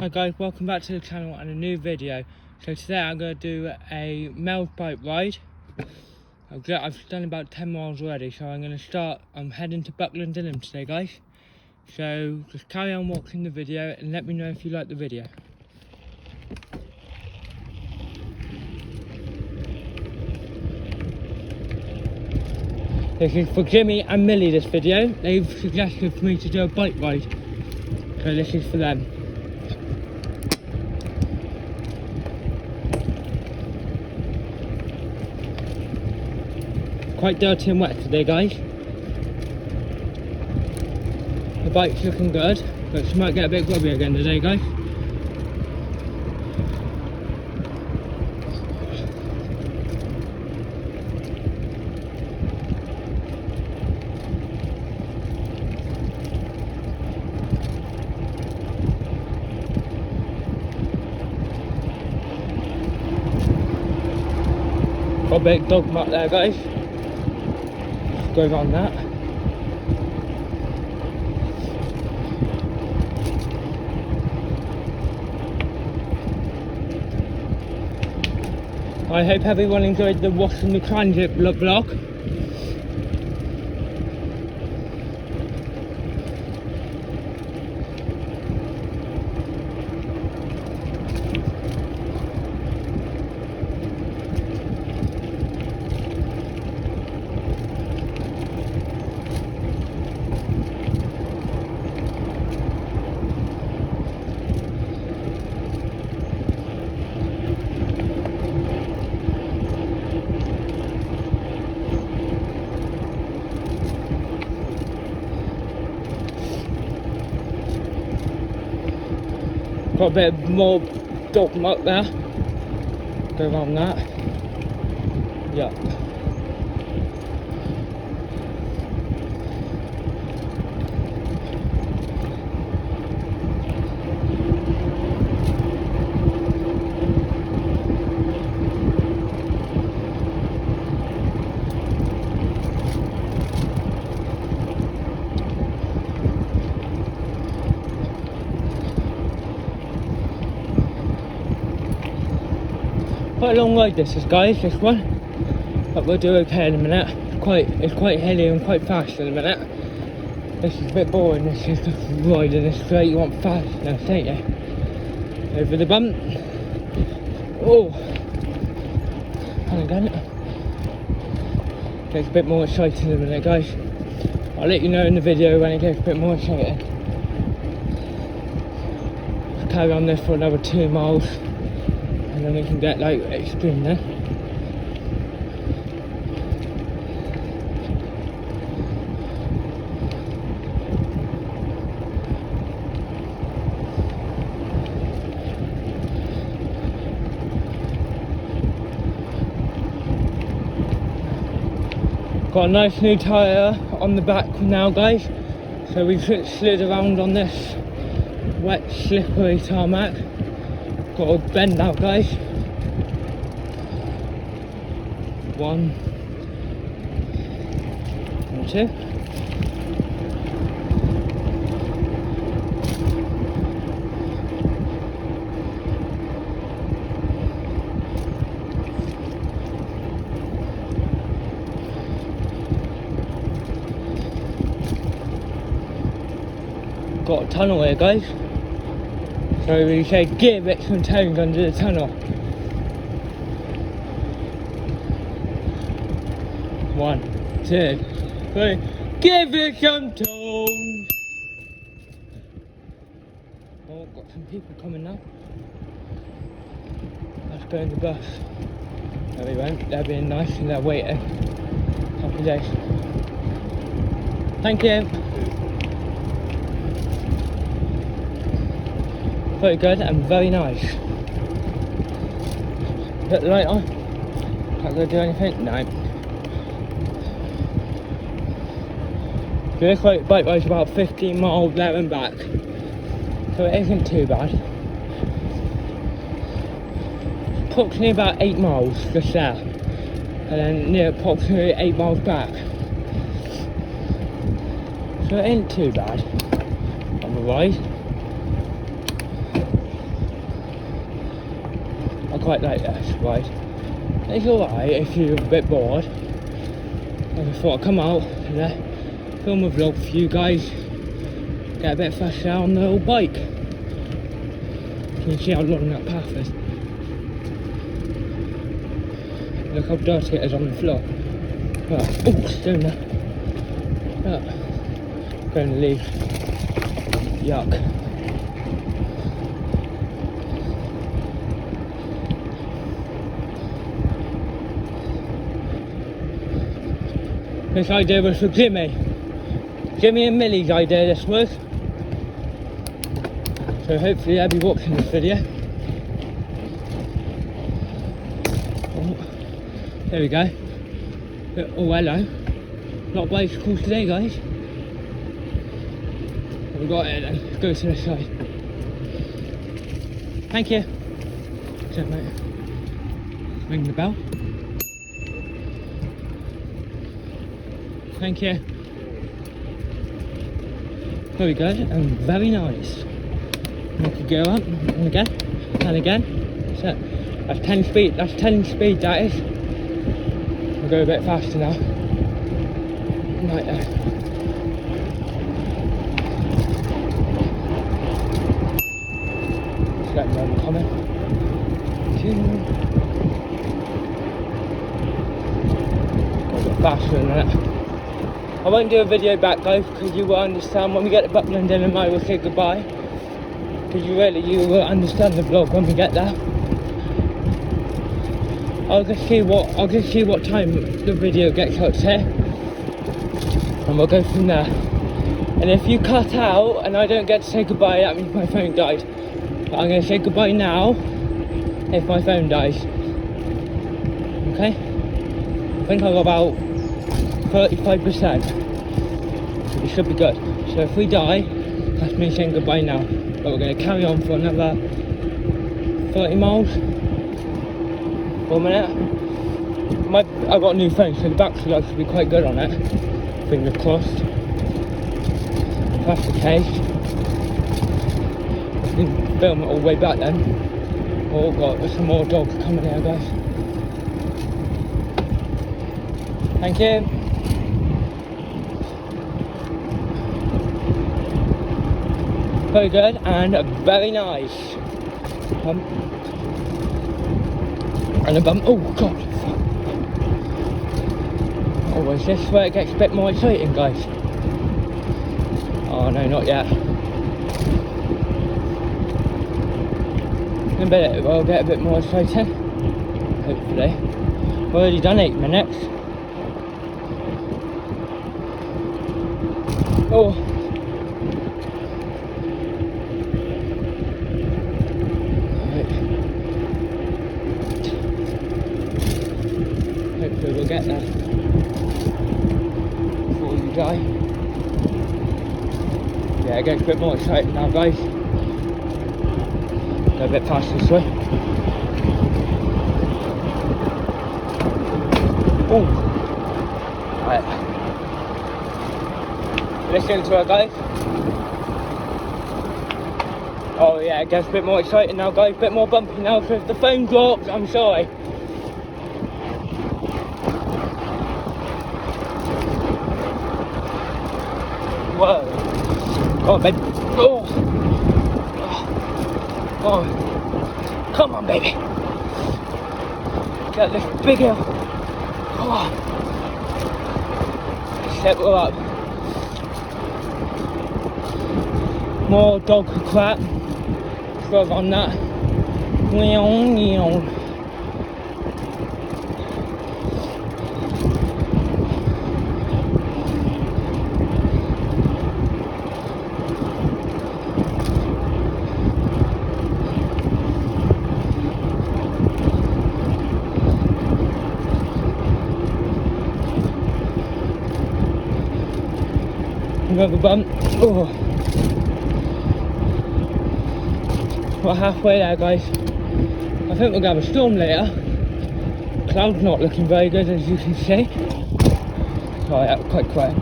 Hi guys, welcome back to the channel and a new video. So today I'm going to do a male bike ride. I've done about 10 miles already, so I'm heading to Buckland Dinham today guys. So just carry on watching the video and let me know if you like the video. This is for Jimmy and Millie, this video. They've suggested for me to do a bike ride. So this is for them. Quite dirty and wet today guys. The bike's looking good, but she might get a bit grubby again today guys. Got a big dog mark there guys. Going on that. I hope everyone enjoyed the Washing the Transit vlog. Got a bit more dog muck there. Go around that. Yep. Quite a long ride this is guys, this one, but we'll do okay in a minute. It's quite hilly and quite fast in a minute. This is a bit boring, this is just riding this straight. You want fastness, don't you? Over the bump. Oh, and again. Gets a bit more exciting in a minute guys. I'll let you know in the video when it gets a bit more exciting. Let's carry on this for another 2 miles. And then we can get like extreme there. Got a nice new tyre on the back now guys. So we slid around on this wet slippery tarmac. Got a bend out guys. 1 and 2. Got a tunnel here guys. So we say give it some tones under the tunnel. 1, 2, 3, give it some tones. Oh, got some people coming now. Let's go in the bus. No, we won't. They're being nice and they're waiting. Happy days. Thank you. Very good and very nice. Put the light on. Can't go do anything? No. This bike ride's about 15 miles there and back. So it isn't too bad. Approximately about 8 miles just there. And then near approximately 8 miles back. So it ain't too bad on the ride. quite like this ride. It's alright if you're a bit bored. I just thought I'd come out and film a vlog for you guys. Get a bit faster on the little bike. Can you see how long that path is? Look how dirty it is on the floor. Oh, stone there. Going to leave. Yuck. This idea was for Jimmy and Millie's idea this was. So hopefully they'll be watching this video. Oh, there we go. Oh hello. A lot of bicycles today, guys. We got it then. Let's go to the side. Thank you. Check, mate. Ring the bell. Thank you. Very good and very nice. We could go up and again. So that's 10 speed. That's 10 speed. That is. We'll go a bit faster now. Right there. Just let me know in the comment. Go a bit faster than that. I won't do a video back, guys, because you will understand when we get to Buckland and I will say goodbye. Because you will understand the vlog when we get there. I'll just see what time the video gets out here, and we'll go from there. And if you cut out and I don't get to say goodbye, that means my phone died. But I'm going to say goodbye now if my phone dies. Okay? I think I got about 35%, so we should be good. So if we die, that's me saying goodbye now. But we're going to carry on for another 30 miles for a minute. I've got a new phone, so the battery life should be quite good on it. Fingers crossed. If that's the case, I can film it all the way back then. Oh god, there's some more dogs coming here, guys. Thank you. Very good and very nice. And a bump. Oh god. Oh, is this where it gets a bit more exciting, guys? Oh no, not yet. In a bit it will get a bit more exciting. Hopefully. We've already done 8 minutes. Oh. Hopefully we'll get there before you die. Yeah, it gets a bit more exciting now, guys. Go a bit faster this way. Oh! Right. Listen to her, guys. Oh yeah, it gets a bit more exciting now, guys. A bit more bumpy now, so if the phone drops, I'm sorry. Whoa. Oh, baby. Oh. Oh. Come on, baby. Get this big hill. Oh. Settle up. More dog crap. Drove on that. Another bump. Oh. We're halfway there, guys. I think we're gonna have a storm later. Cloud's not looking very good, as you can see. Sorry, that was quite quiet.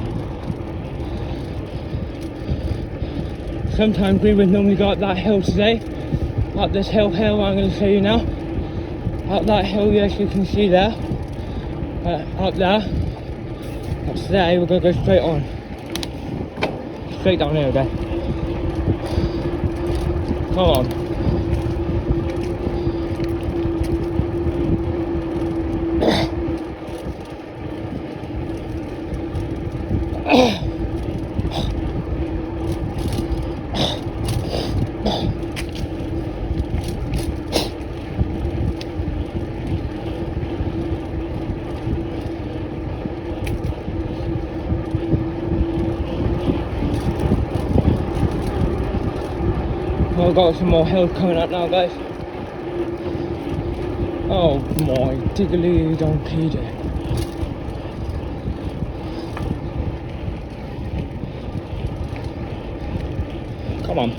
Sometimes we would normally go up that hill today. Up this hill here, I'm going to show you now. up that hill, as you can see there, up there, that's there, we're going to go straight on, straight down here again. Come on. We've got some more hills coming up now, guys. Oh my diggly donkey day. Come on.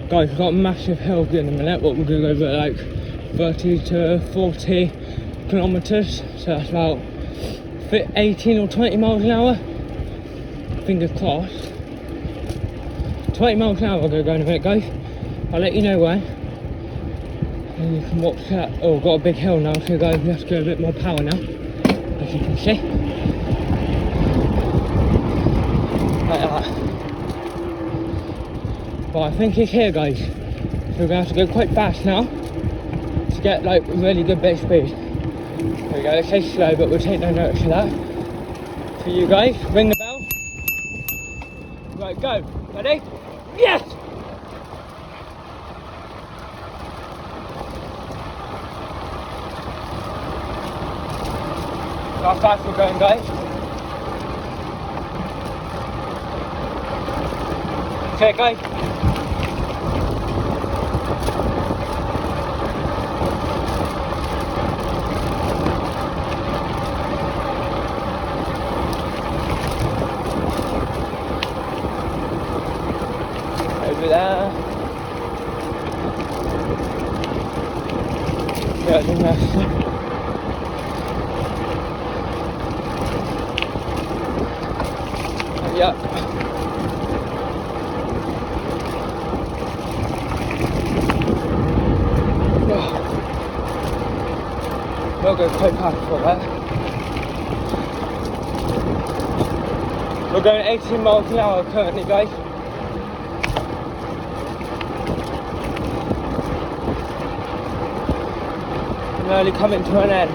Guys, we've got a massive hill in a minute, but we're going to go over like 30 to 40 kilometres, so that's about 18 or 20 miles an hour. Fingers crossed. 20 miles an hour we're going to go in a minute, guys. I'll let you know when. And you can watch that. Oh, we've got a big hill now, so guys, we have to go a bit more power now, as you can see. Like that. But I think it's here, guys. So we're going to have to go quite fast now to get like a really good bit of speed. There we go, it says slow, but we'll take no notice of that. For you guys, ring the bell. Right, go. Ready? Yes! How fast we're going, guys. Okay, guys. Over there. Yeah, I think that's it. Yeah. We'll go quite fast for that. We're going 18 miles an hour currently, guys. Nearly coming to an end.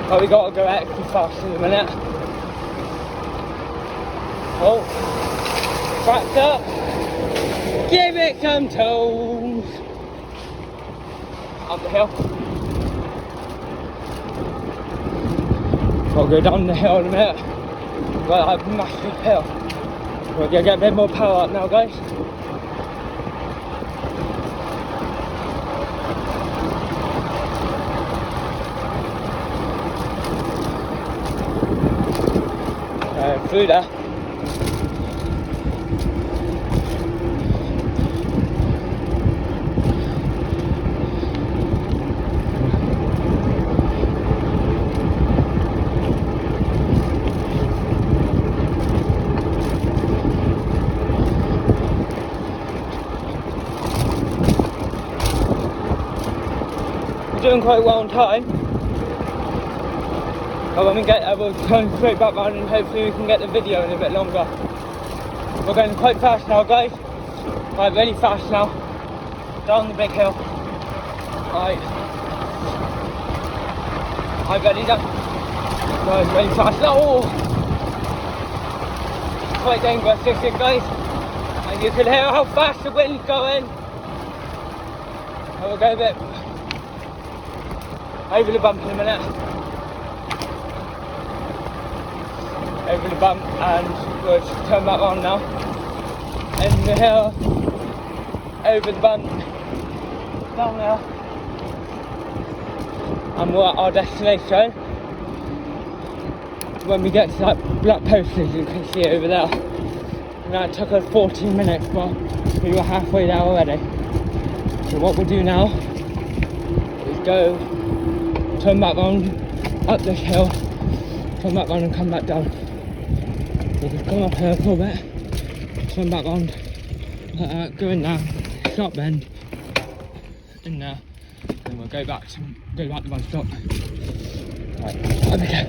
But we got to go extra fast in a minute. Oh, backed up. Give it some toes. Up the hill. I'll go down the hill in a minute. We've got a massive hill. We're going to get a bit more power up now, guys. Through there. We're doing quite well on time. But when we get there, we'll turn straight back round and hopefully we can get the video in a bit longer. We're going quite fast now, guys. Right, really fast now. Down the big hill. Right. Right, ready then? Right, really fast. Oh! Quite dangerous this is, guys. And you can hear how fast the wind's going. And we'll go a bit over the bump in a minute. Over the bump, and we'll just turn back on now. In the hill, over the bump, down there, and we're at our destination. When we get to that black post, as you can see over there, and that took us 14 minutes, but we were halfway there already. So what we'll do now is go, turn back on, up this hill, turn back on and come back down. We'll just come up here a little bit, turn back on, go in there, sharp bend, in there, and we'll go back to Radstock. Right, okay,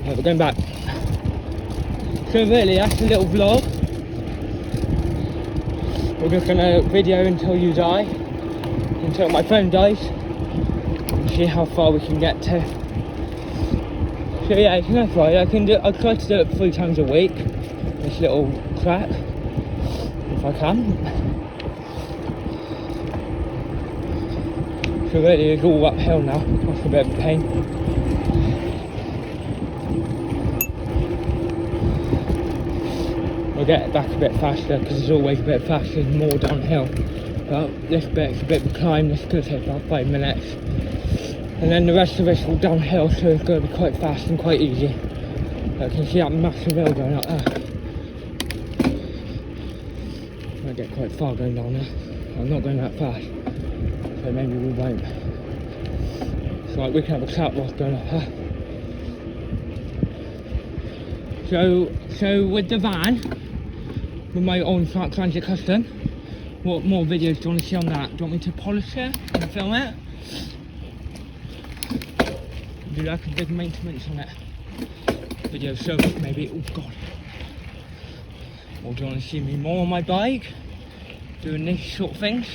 right, we're going back. So really, that's a little vlog. We're just gonna video until you die, until my phone dies, and see how far we can get to. So yeah, it's enough, right? I try to do it 3 times a week, this little track, if I can. So really, it's all uphill now, that's a bit of a pain. We'll get back a bit faster, because it's always a bit faster and more downhill. But this bit's a bit of a climb, this could take about 5 minutes. And then the rest of it's all downhill, so it's going to be quite fast and quite easy. I can see that massive hill going up there. Might get quite far going down there. I'm not going that fast, so maybe we won't. So like, we can have a catwalk going up there. So with the van, with my own Transit Custom, what more videos do you want to see on that? Do you want me to polish it and film it? Do like a big maintenance on it video show maybe? Oh god. Or do you want to see me more on my bike doing these sort of things?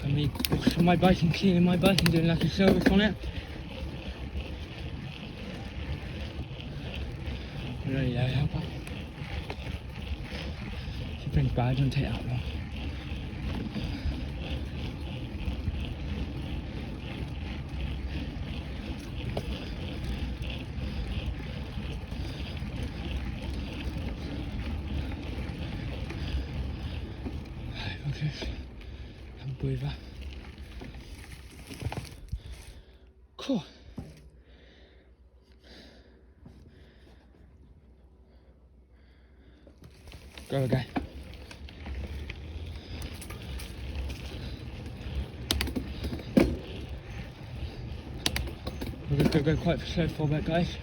And me washing my bike and cleaning my bike and doing like a service on it? Really low helper. If you think bad, don't take that long. Have a breather. Cool. Go again. We're just going to go quite slow for a bit, guys.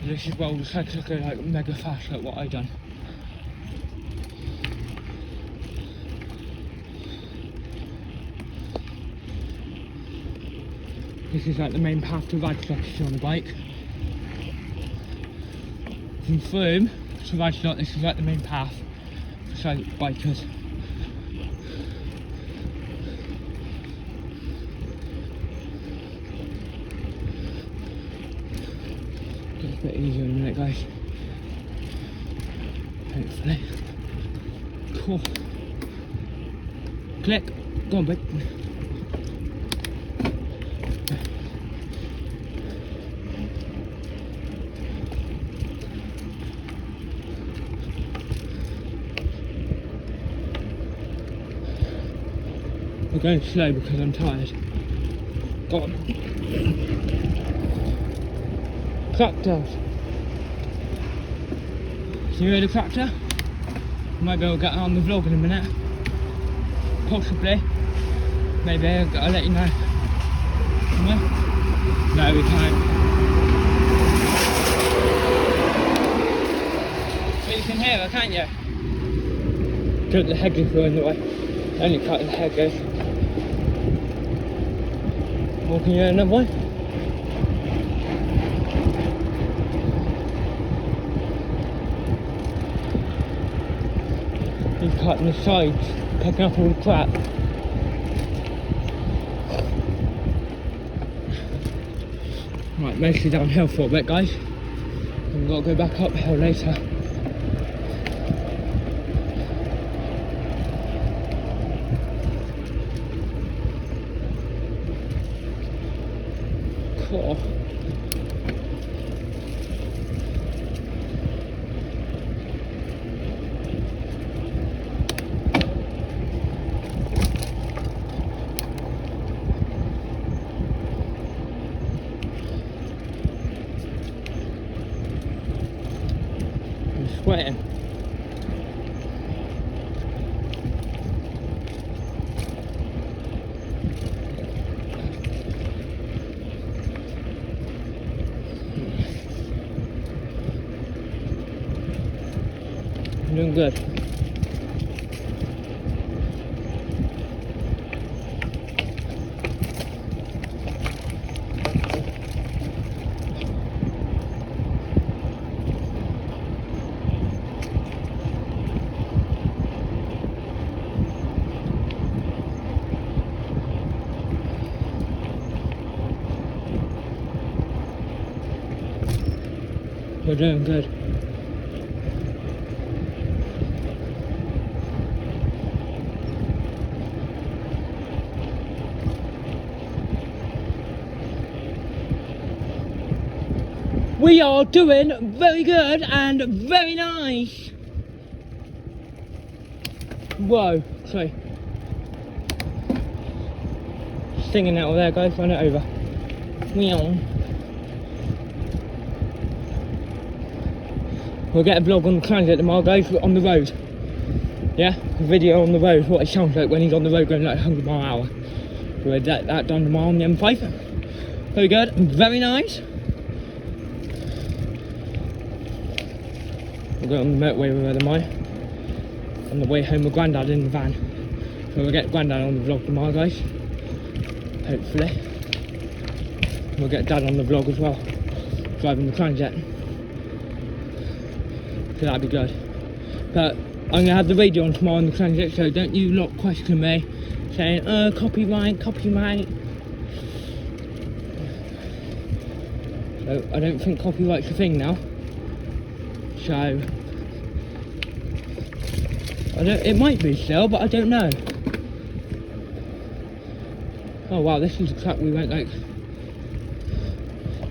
This is where all the cycles go like mega fast, like what I done. This is like the main path to Radstock if you're on a bike. From Frome to Radstock, this is like the main path for bikers. Get a bit easier in a minute, guys. Hopefully. Cool. Click. Go on, babe. We're going slow because I'm tired. Go on. Tractors. Can you hear the tractor? Might be able to get on the vlog in a minute. Possibly. Maybe I'll let you know. No, we can't. But you can hear her, can't you? Cut the hedges were in the way. Only cutting the hedges. Or can you hear another one? He's cutting the sides, picking up all the crap. Right, mostly downhill for a bit, guys. And we've got to go back uphill later. Cool. I'm sweating. doing good. We're doing good. We are doing very good and very nice. Whoa, sorry. Singing out there, guys, run it over. Meow. We'll get a vlog on the transit tomorrow, guys, on the road. Yeah, a video on the road, what it sounds like when he's on the road going like 100 mile an hour. We'll get that done tomorrow on the M5. Very good, very nice. We'll go on the motorway with mine. On the way home with Grandad in the van. So we'll get Grandad on the vlog tomorrow, guys. Hopefully. We'll get Dad on the vlog as well. Driving the transit. So that'd be good. But I'm going to have the radio on tomorrow on the transit, so don't you lot question me saying, copyright. So I don't think copyright's a thing now. So it might be still, but I don't know. Oh wow, this is the track we went like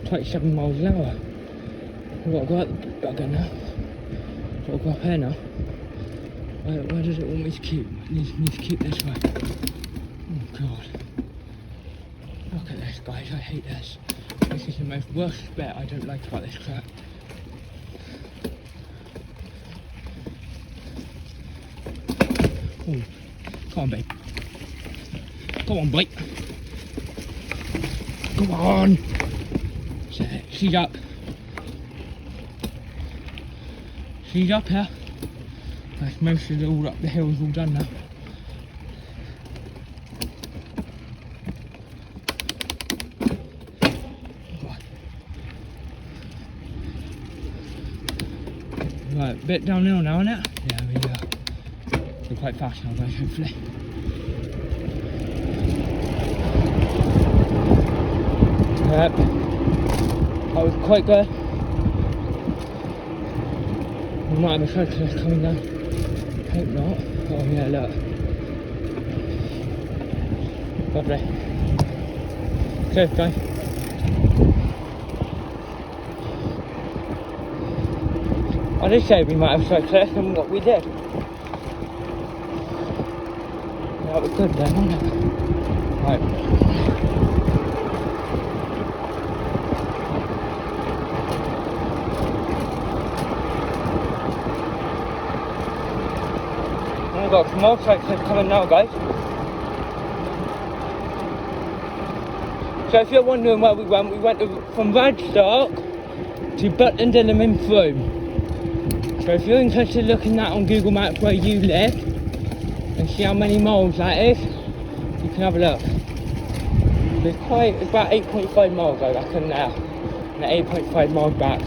27 miles an hour. We've got to go out the bugger now. Got to go up here now. Where does it want me to keep? It needs me to keep this way. Oh god. Look at this, guys, I hate this. This is the most worst bit I don't like about this track. Ooh. Come on, babe. Come on, babe. Come on. She's up. She's up here. That's most of it all up the hill is all done now. Right, a bit downhill now, isn't it? Yeah, we are. We're quite fast now, guys, hopefully. Yep. That was quite good. We might have a cyclist coming down. Hope not. Oh yeah, look. Lovely. Okay, guys. I did say we might have a cyclist, and what we did. That was good then, wasn't it? Right. We've got some more cyclists coming now, guys. So if you're wondering where we went from Radstock to Butlin in Frome. So if you're interested in looking at on Google Maps where you live and see how many miles that is, you can have a look. It's about 8.5 miles I reckon now, and 8.5 miles back.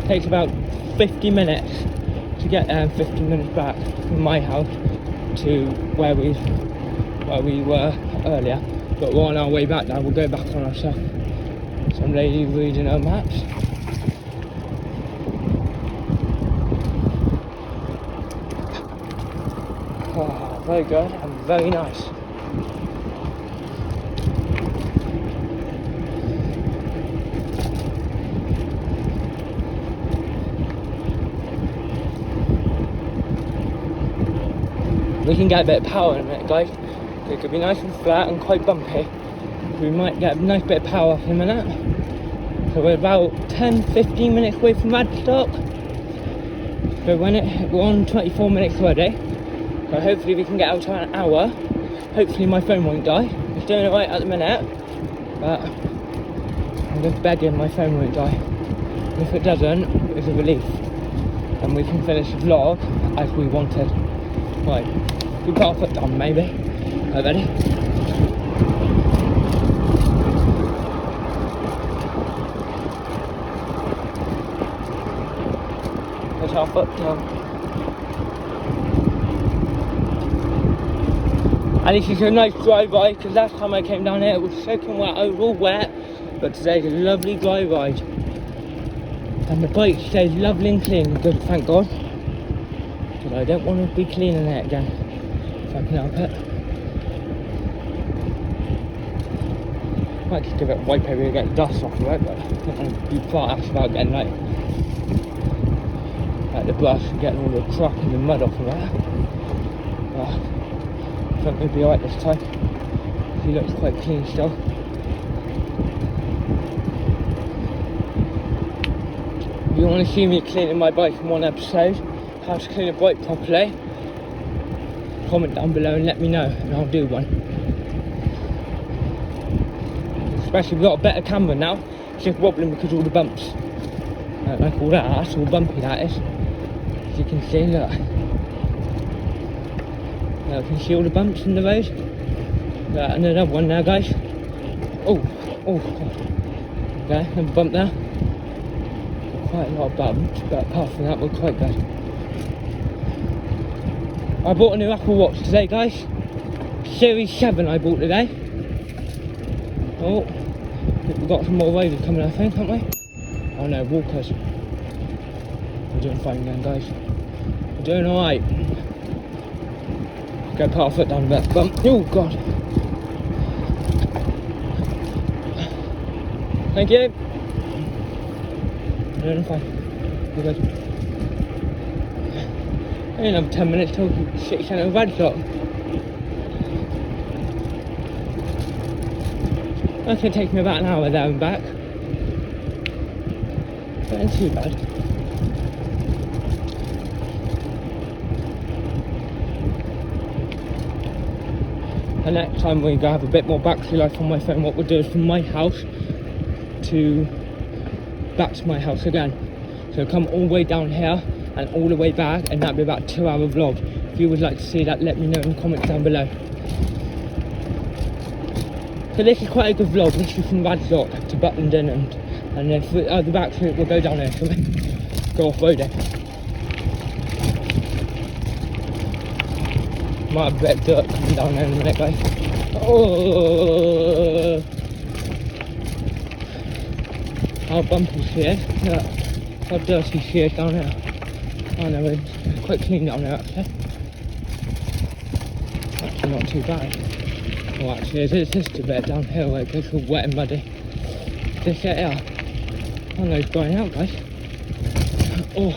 Takes about 50 minutes to get there and 15 minutes back from my house to where we were earlier. But we're on our way back now, we'll go back on ourselves. Some lady reading her maps. Oh, very good and very nice. We can get a bit of power in a minute, guys. It could be nice and flat and quite bumpy. We might get a nice bit of power in a minute. So we're about 10-15 minutes away from Radstock. So we're on 24 minutes already. So hopefully we can get out to an hour. Hopefully my phone won't die. It's doing alright at the minute, but I'm just begging my phone won't die. And if it doesn't, it's a relief. And we can finish the vlog as we wanted. Right, we put our foot down maybe. Right, ready? Put our foot down. And this is a nice dry ride, because last time I came down here it was soaking wet, overall wet, but today's a lovely dry ride. And the bike stays lovely and clean, good, thank God. Because I don't want to be cleaning it again, if I can help it. Might just give it a wipe over to get the dust off of it, but I don't want to be fast about getting like the brush and getting all the crap and the mud off of it. I think we'll be alright this time. He looks quite clean still. If you want to see me cleaning my bike in one episode, how to clean a bike properly, comment down below and let me know and I'll do one. Especially we've got a better camera now, it's just wobbling because of all the bumps. Like all that, that's all bumpy that is. As you can see, look. You can see all the bumps in the road. Another one there, guys. Oh, okay, another bump there. Quite a lot of bumps, but apart from that, we're quite good. I bought a new Apple Watch today, guys. Series 7 I bought today. Oh, we've got some more riders coming, I think, haven't we? Oh no, walkers. We're doing fine again, guys. We're doing alright. Go put our foot down the bump. Oh God. Thank you. We're doing fine. We're good. Only another 10 minutes till city centre of Radstock. That can take me about an hour there and back. But ain't too bad. And next time we're going to have a bit more battery life on my phone, what we'll do is from my house back to my house again. So come all the way down here and all the way back, and that'll be about a 2-hour vlog. If you would like to see that, let me know in the comments down below. So this is quite a good vlog. This is from Radstock to Butlington, and if the back route we'll go down here, so go off-roading. Might have a bit of dirt coming down there in a minute, guys. Oh, how bumpy she is. Look how dirty she is down here. Oh no, it's quite clean down there actually. Actually not too bad. Oh actually it's just a bit down here where it gets all wet and muddy. This here. Oh no, it's drying out, guys. Oh.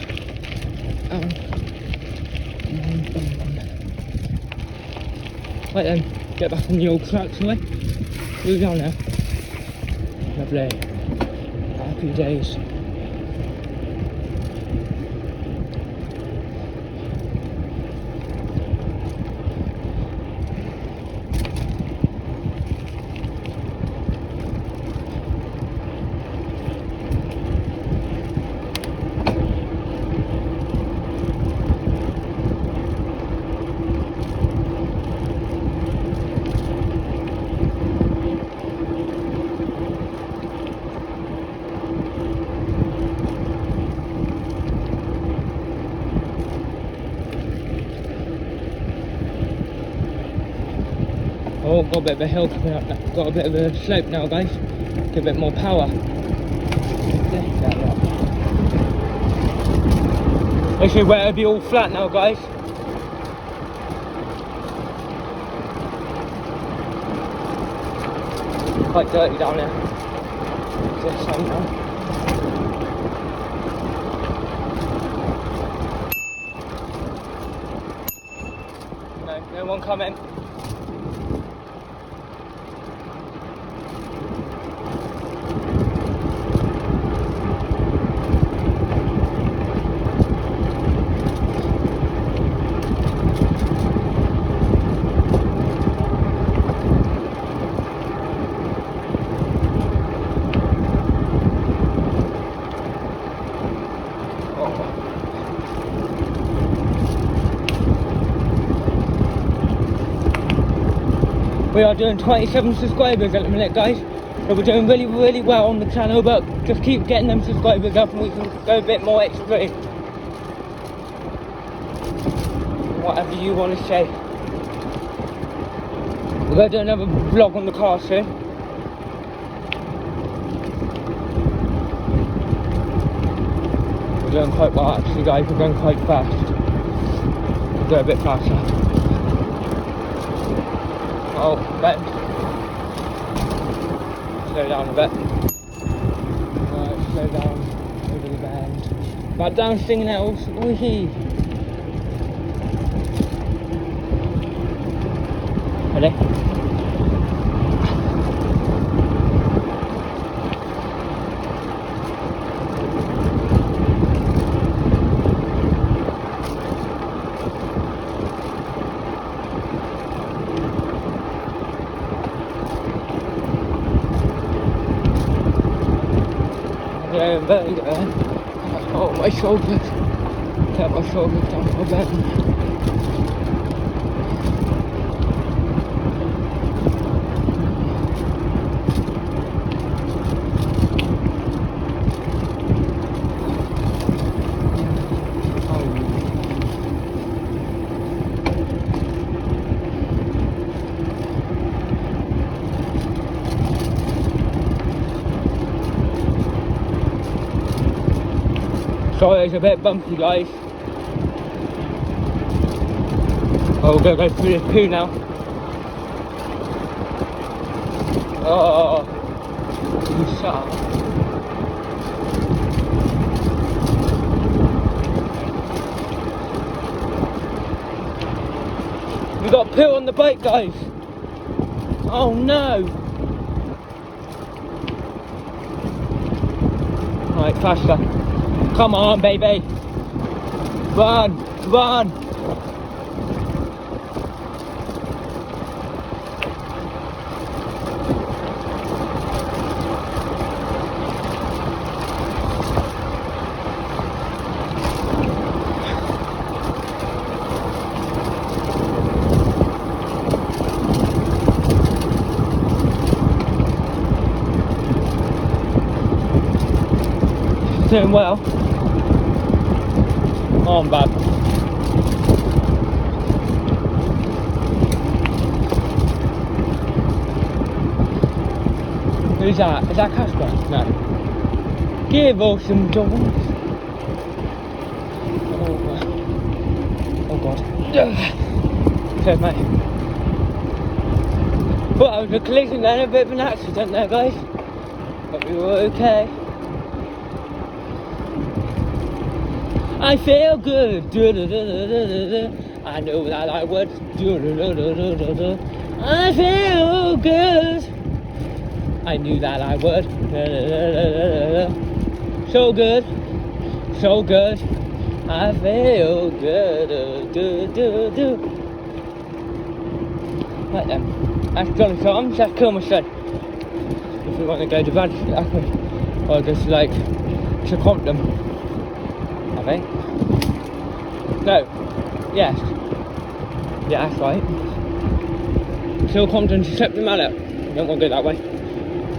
Right then, get back on the old tracks away. Move down now. Lovely. Happy days. Oh, got a bit of a hill coming up now. Got a bit of a slope now, guys. Get a bit more power. This is where it'll be all flat now, guys. Quite dirty down there. There's some now. No one coming. We are doing 27 subscribers at the minute, guys. So we're doing really, really well on the channel, but just keep getting them subscribers up and we can go a bit more extreme. Whatever you want to say. We're going to do another vlog on the car soon. We're doing quite well actually, guys. We're going quite fast. We'll go a bit faster. Oh, bend. Slow down a bit. Right, slow down over the bend. Back down singing else. Wee. Ready? Yeah, very good. Oh, my shoulders. Get my shoulders down for bend. Sorry, it's a bit bumpy, guys. Oh, we're gonna go through this poo now. Oh, you shut up. We got poo on the bike, guys. Oh no. Right, faster. Come on, baby. Run, run. Doing well. Oh, I'm bad. Who's that? Is that Casper? No. Give us some doors. Oh god. Okay, mate. But I was a collision then, a bit of an accident there, guys. But we were okay. I feel good. I know that I would. I feel good. I knew that I would. So good. So good. I feel good. Right then. That's Johnny Tom. That's Kilmerstead. If we want to go to Radstock, or go to like to Compton. I think. No. Yes. Yeah, that's right. Still Compton to Septon Mallet. We don't want to go that way.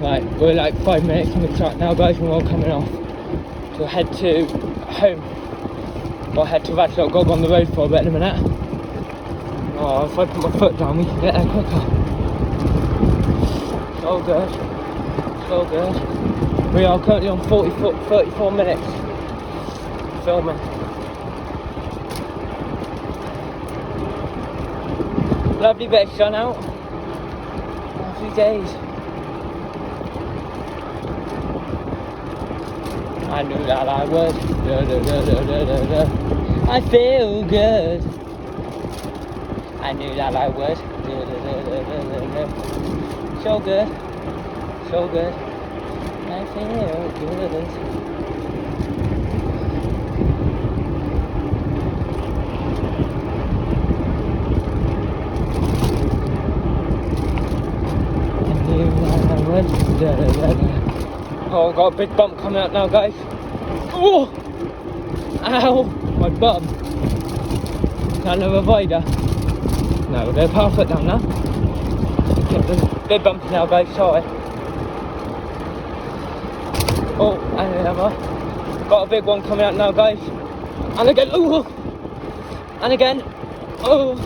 Right, we're like 5 minutes on the track now, guys, and we're all coming off to head to home. Or head to Radstock. Got on the road for a bit in a minute. Oh, if I put my foot down, we can get there quicker. So good. So good. We are currently on 34 minutes. Filming. Lovely bit of sun out. Lovely days. I knew that I would. I feel good. I knew that I would. So good. So good. I feel good. Oh, I've got a big bump coming out now, guys. Oh! Ow! My bum. Is that another rider? No, we're going to power foot down now. Bit bumpy now, guys, sorry. Oh, and another. Got a big one coming out now, guys. And again, oh! And again, oh!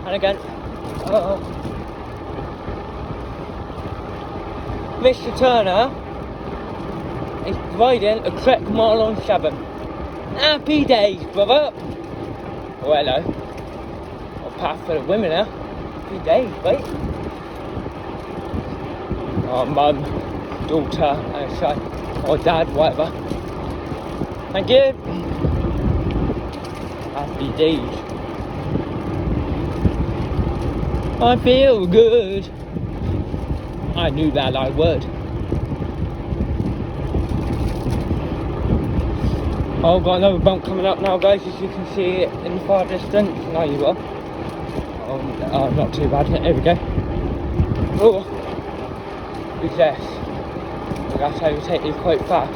And again, oh! Mr. Turner is riding a Trek Marlon 7. Happy days, brother! Oh, hello. Got a path for the women now. Happy days, mate. Oh, mum, daughter, and son, or dad, whatever. Thank you. Happy days. I feel good. I knew that I would. Oh, got another bump coming up now, guys, as you can see it in the far distance. Now you will. Oh, not too bad. There we go. Oh, who's this? I got to overtake these quite fast.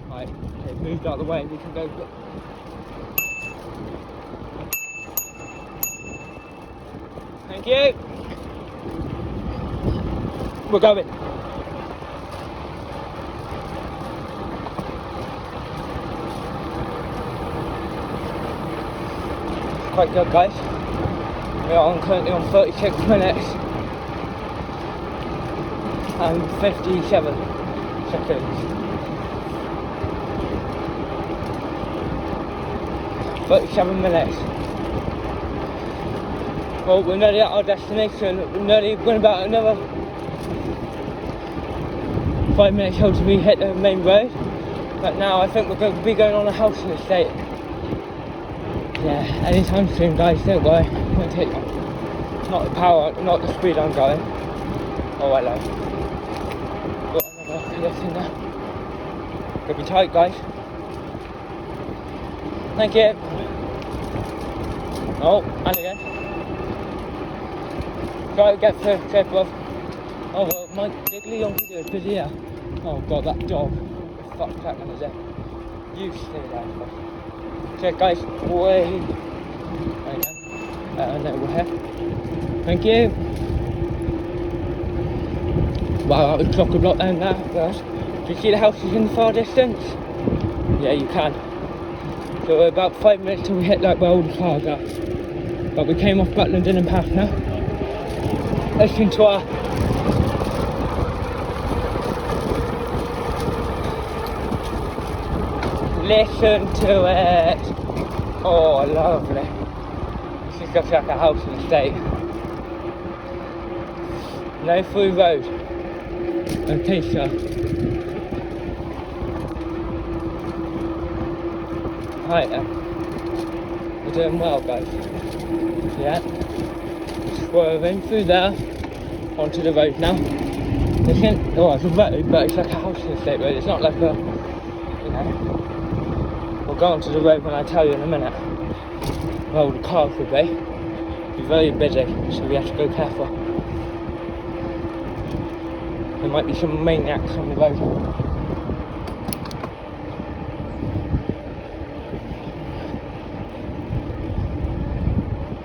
Right, okay, moved out of the way. We can go. Thank you. We're going. Quite good, guys. We are currently on 36 minutes and 57 seconds. 37 minutes. Well, we're nearly at our destination. We're nearly going about another 5 minutes till we hit the main road. But now I think we're going to be going on a housing estate. Yeah, anytime soon, guys, don't worry. It won't take long. Not the power, not the speed I'm going. Oh, hello. Got another lift in there. Gotta be tight, guys. Thank you. Oh, and again. Try to get through, careful. Oh, well, my diggly on video is busy here. Oh, God, that dog. What the fuck's that one, is it? You stay there, boss. Okay, guys, way. There you go. And then we're here. Thank you. Wow, that was chock-a-block then, that first. Do you see the houses in the far distance? Yeah, you can. So we're about 5 minutes till we hit like where all the cars are. But we came off Butlenden and Path now. Listen to our listen to it. Oh, lovely. This is just like a house in the estate. No through road. Okay, sir. Right then. We're doing well, guys. Yeah. Swerving through there onto the road now. Listen, oh, it's a road, but it's like a house in the estate road. It's not like a, you know. We'll go onto the road when I tell you in a minute. Well, the cars will be. Be very busy, so we have to go careful. There might be some maniacs on the road.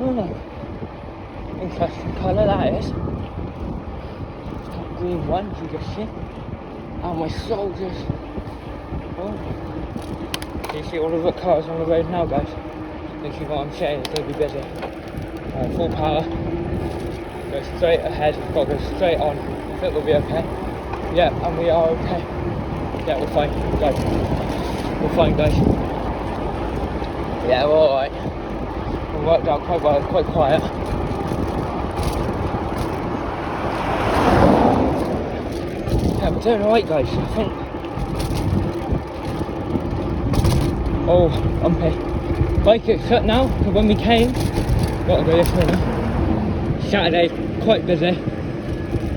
Oh, interesting colour that is. It's got green ones, you can see. Oh, my soldiers. Oh. You see all of the cars on the road now, guys. You see what I'm saying, it's going to be busy. Full power. Go straight ahead, got to go straight on. I think we'll be okay. Yeah, and we are okay. Yeah, we're fine, guys. We're fine, guys. Yeah, we're alright. We worked out quite well, it's quite quiet. Yeah, we're doing alright, guys, I think. Oh, bumpy. Bike is shut now, because when we came, got to go this way now. Saturday, quite busy.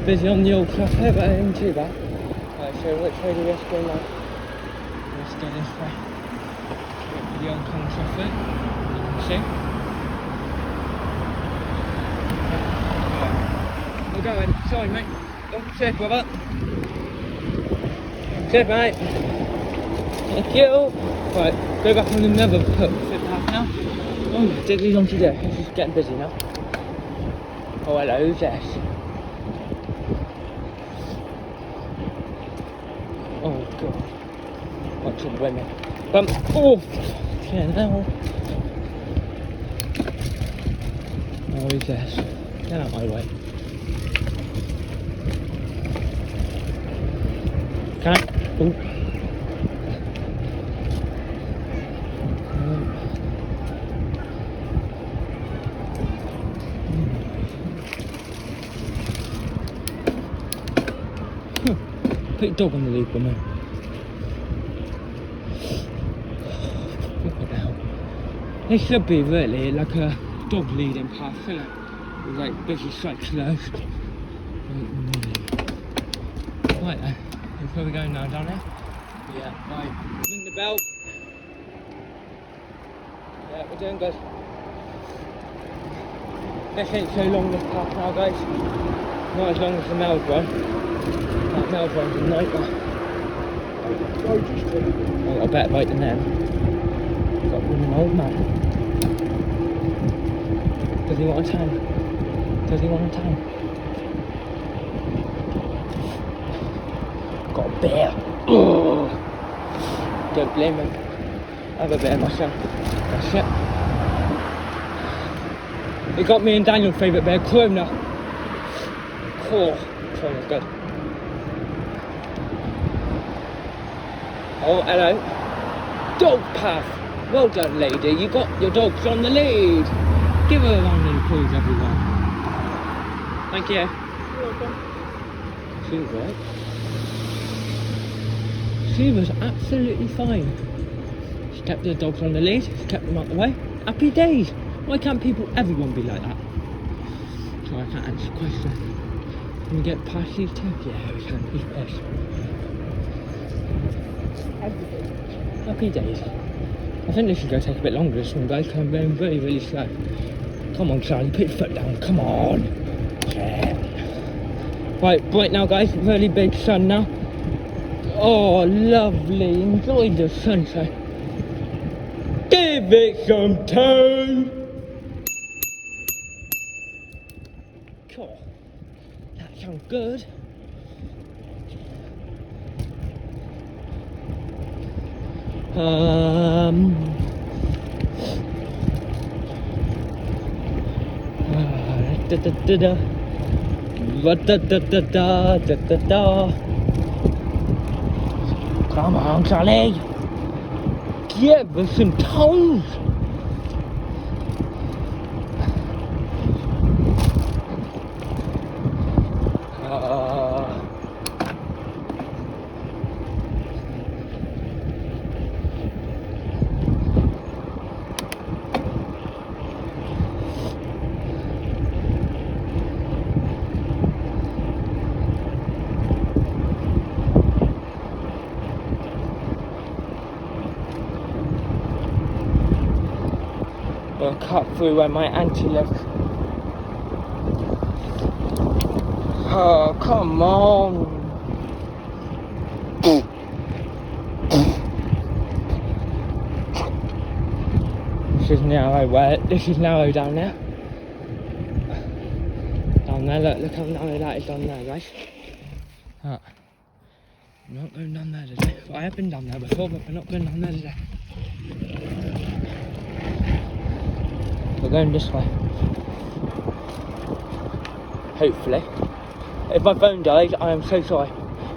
Busy on the old traffic, but it ain't too bad. Right, so which way do we have to go now? Let's go this way. Wait for the oncoming traffic, you can see. Right. We're going. Sorry, mate. Don't be safe, brother. Safe, mate. Thank you. Right, go back on another footpath now. Oh, Diggly's onto there. This is getting busy now. Oh, hello, who's this? Oh, God. Watch the women. Oh, yeah, now. Oh, who's this? Get out my way. Can't. Oh. Put your dog on the lead, woman. Look at that. This should be really like a dog leading path, isn't it? With like busy cyclists. Right then, that's where we're going now, down there? Yeah, right. Ring the bell. Yeah, we're doing good. This ain't so long, this path now, guys. Not as long as the Mel's one. That Mel's one's a nightmare. I've got a better bite than them. Got an old man. Does he want a tan? Does he want a tan? Got a bear. Oh. Don't blame him. I have a bear myself. That's it. He got me and Daniel's favourite bear, Frome. Oh, Frome's good. Oh, hello. Dog path. Well done, lady. You got your dogs on the lead. Give her a round of applause, everyone. Thank you. You're welcome. She was right. She was absolutely fine. She kept the dogs on the lead. She kept them out the way. Happy days. Why can't everyone be like that? Sorry, I can't answer the question. Can we get past these two? Yeah, we can. He's pissed. Happy days. I think this is going to take a bit longer, this one, guys, because I'm going really, really slow. Come on, Charlie, put your foot down. Come on. Yeah. Right, bright now, guys. Really big sun now. Oh, lovely. Enjoy the sunshine. Give it some time. Cool. That sounds good. Da da da da da da da da da da. Come on, Charlie. Give us some tones. We'll cut through where my auntie lives. Oh, come on. This is narrow, this is narrow down there. Down there, look how narrow that is down there, guys. I'm not going down there today. I have been down there before, but we're not going down there today. We're going this way. Hopefully. If my phone dies, I am so sorry.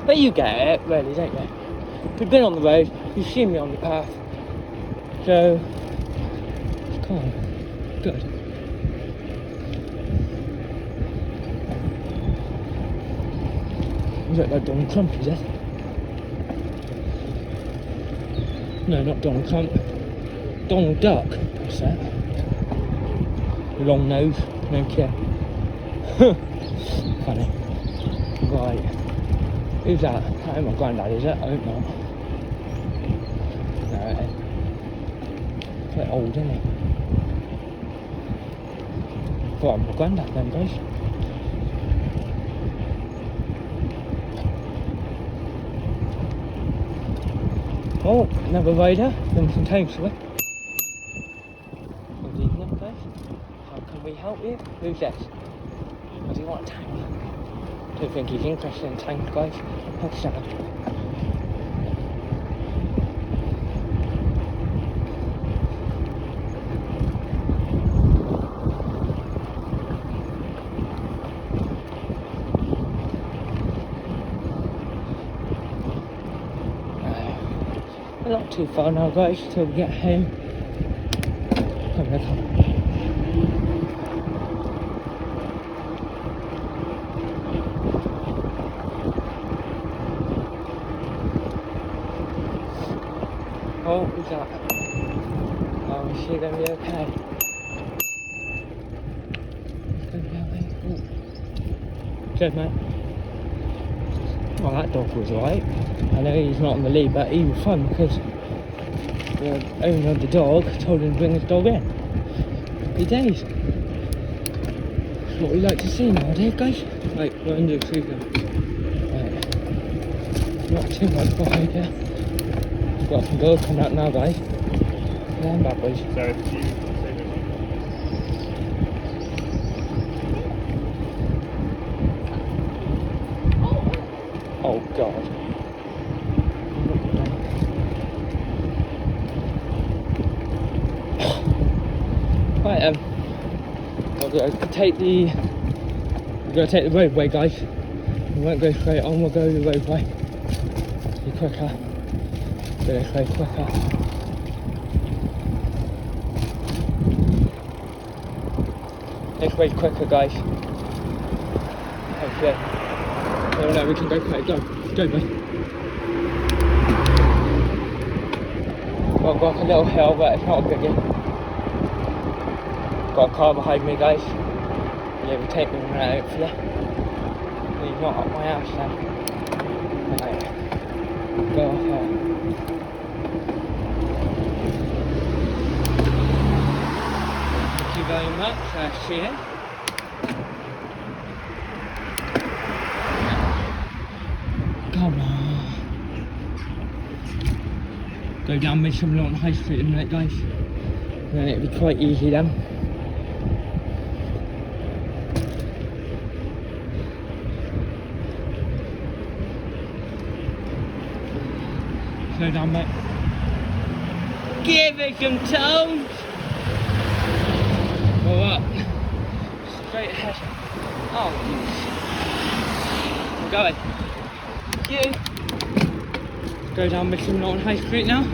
But you get it, really, don't you? If you've been on the road, you've seen me on the path. So, come on. Good. You look like Donald Trump, is it? No, not Donald Trump. Donald Duck, that's that. Long nose, no care. Funny. Right. Who's that? That ain't my granddad, is it? I hope not. No, it ain't. Quite old, isn't it? Well, I'm my granddad then, guys. Oh, another rider, from some time away. Good evening, guys. How can we help you? Who's this? Does he want a tank? Don't think he's interested in tanks, guys. That's sad. Not too far now, guys, till we get home. Come. Oh, who's that? Oh, is she gonna be okay? It's gonna be okay. Ooh. Cheers, mate. Well, that dog was alright. I know he's not on the lead, but he was fun because the owner of the dog told him to bring his dog in. Happy days. That's what we like to see nowadays, guys. Right, we're under the tree now. Right. Not too much behind here. Got some girls coming out now, guys. Yeah, I'm back, boys. Sorry. Oh, God. Right, we're gonna take the roadway, guys. We won't go straight on, we'll go the roadway. Be quicker. Go this way quicker. This way's quicker, guys. Okay. Oh no, we can go quick. Go, boy. Got to go up a little hill, but it's not a biggie. Got a car behind me, guys. He'll overtake me in a minute, hopefully. He's not up my ass then. Right. Go off here. Thank you very much, cheers. Come on. Go down Midsham on High Street in a minute, guys. And then it'll be quite easy then. Slow down, mate. Give it some toes. Go up. Straight ahead. Oh, I'm going. You. Go down Midsham on High Street now.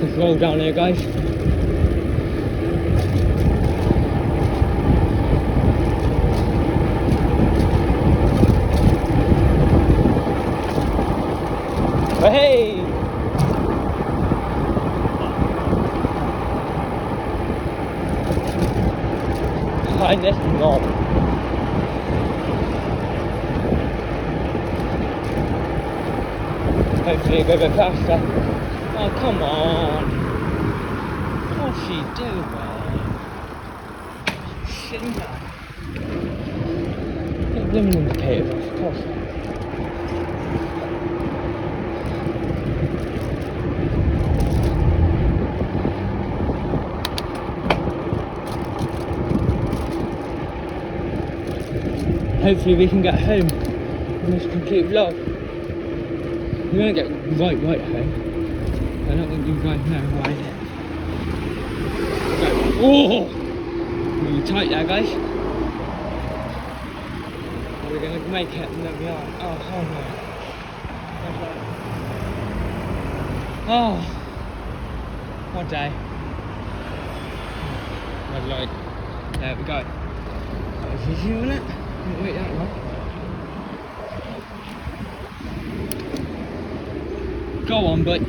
Just roll down here, guys. Hey! Find this knob. Hopefully a bit faster. Oh, come on. What's she doing? Sitting there. Get the lemon indicator off, of course. Hopefully we can get home in this complete vlog. We're gonna get right home. I don't think you guys know why. Oh! Really tight there, guys. Are we gonna make it? No, we aren't. Oh, hell no. Oh, what day? Red light. There we go. That was easy, wasn't it? Didn't wait that long. Go on, bud.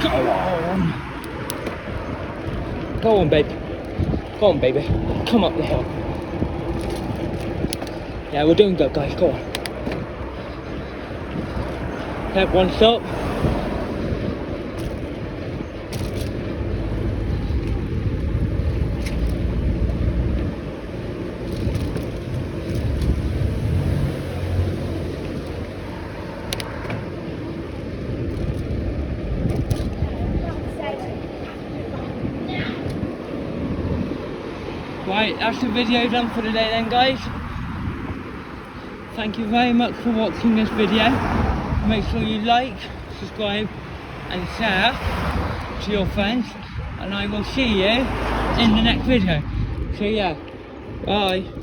Go on. Go on, babe. Go on, baby. Come up the hill. Yeah, we're doing good, guys. Go on. Have one stop. Right, that's the video done for today then, guys. Thank you very much for watching this video. Make sure you like, subscribe and share to your friends, and I will see you in the next video. So yeah, bye.